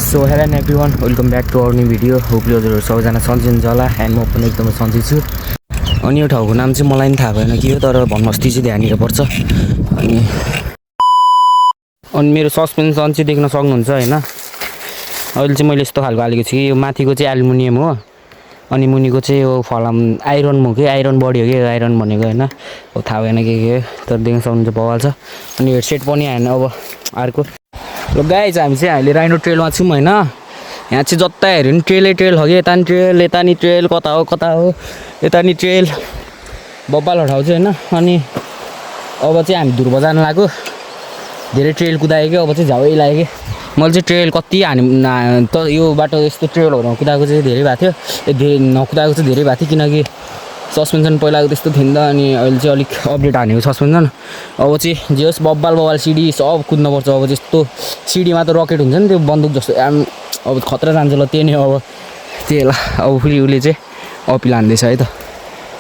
So hello and everyone welcome back to our new video होपले हजुरहरू सबैजना सन्चै हुन्छ होला एन्ड म पनि एकदमै सन्चै छु। अनि यो ठाउँको नाम चाहिँ मलाई पनि थाहा भएन के हो, तर भन्मस्ती चाहिँ त्यहाँनिर पर्छ। अनि मेरो सस्पेन्सन चाहिँ देख्न सक्नुहुन्छ होइन। अहिले चाहिँ मैले यस्तो खालको हालेको छु कि यो माथिको चाहिँ एल्युमिनियम हो, अनि मुनिको चाहिँ यो फलाम आइरन हो कि आइरन बडी हो कि आइरन भनेको होइन, अब थाहा भएन के हो, तर देख्न सक्नुहुन्छ बवाल छ। अनि हेडसेट पनि आएन अब अर्को। ल गाइज हामी चाहिँ अहिले राइनो ट्रेलमा छौँ होइन। यहाँ चाहिँ जता हेऱ्यो नि ट्रेलै ट्रेल हो कि यता नि ट्रेल यता नि ट्रेल कता हो यता नि ट्रेल बब्बाल ठाउँ चाहिँ होइन। अनि अब चाहिँ हामी ध्रुव जानु लाग्यो, धेरै ट्रेल कुदायो कि अब चाहिँ झावै लाग्यो कि मैले चाहिँ ट्रेल कति त यो बाटो यस्तो ट्रेलहरूमा कुदाएको चाहिँ धेरै भएको थियो, धेरै नकुदाएको चाहिँ धेरै भएको थियो किनकि सस्पेन्सन पहिलाको त्यस्तो थिएन त। अनि अहिले चाहिँ अलिक अपडेट हानेको सस्पेन्सन। अब चाहिँ जे होस् बब्बाल सिडी सब कुद्नुपर्छ। अब जस्तो सिडीमा त रकेट हुन्छ नि त्यो बन्दुक जस्तो अब खतरा जान्छ ल त्यही नै अब त्यही ल। अब फेरि उसले चाहिँ अपिल हान्दैछ है त,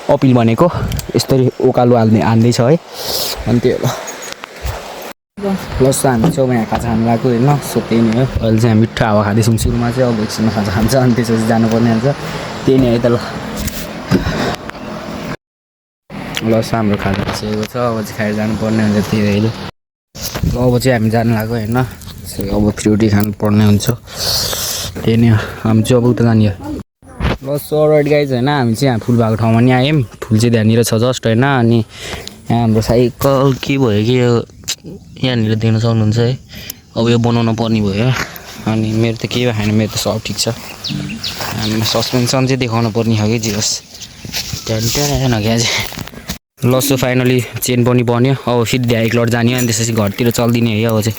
अपिल भनेको यस्तरी उकालो हान्दैछ है। अनि त्यो ल प्लस हामी चाहिँ अब यहाँ खाजा खानु लाग्यो होइन। सो त्यही नै हो, अहिले चाहिँ हामी मिठो हावा खाँदैछौँ सुरुमा चाहिँ, अब एकछिनमा खाजा खान्छ अनि त्यसपछि जानुपर्ने हुन्छ। त्यही नै है त ल। लस हाम्रो खाजा खिसकेको छ, अब चाहिँ खाएर जानुपर्ने हुन्छ त्यही भएर ल। अब चाहिँ हामी जानु लाग्यो होइन। अब फ्रुटी खानुपर्ने हुन्छ त्यही नै हो। हामी चाहिँ अब उता जाने हो ल। सो राइट गाइज होइन, हामी चाहिँ यहाँ फुल भएको ठाउँमा नि आयौँ। फुल चाहिँ त्यहाँनिर छ जस्ट होइन। अनि यहाँ हाम्रो साइकल के भयो कि यो यहाँनिर देख्न सक्नुहुन्छ है। अब यो बनाउनु पर्ने भयो। अनि मेरो त केही भएन, मेरो त सब ठिक छ। हामी सस्पेन्सन चाहिँ देखाउनु पर्ने हो कि जे होस् त्यहाँनिर नगए चाहिँ ल। सो फाइनली चेन पनि बन्यो, अब फेरि ध्यान एकलट जाने अनि त्यसपछि घरतिर चल्दिने है अब चाहिँ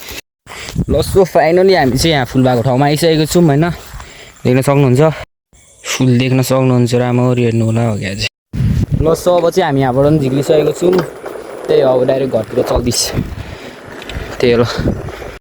ल। सो फाइनली हामी चाहिँ यहाँ फुल भएको ठाउँमा आइसकेको छौँ होइन। देख्न सक्नुहुन्छ फुल देख्न सक्नुहुन्छ, राम्ररी हेर्नु होला हो क्या चाहिँ ल। सो अब चाहिँ हामी यहाँबाट पनि झिक्लिसकेको छौँ, त्यही हो अब डाइरेक्ट घरतिर चल्दैछ त्यही हो ल।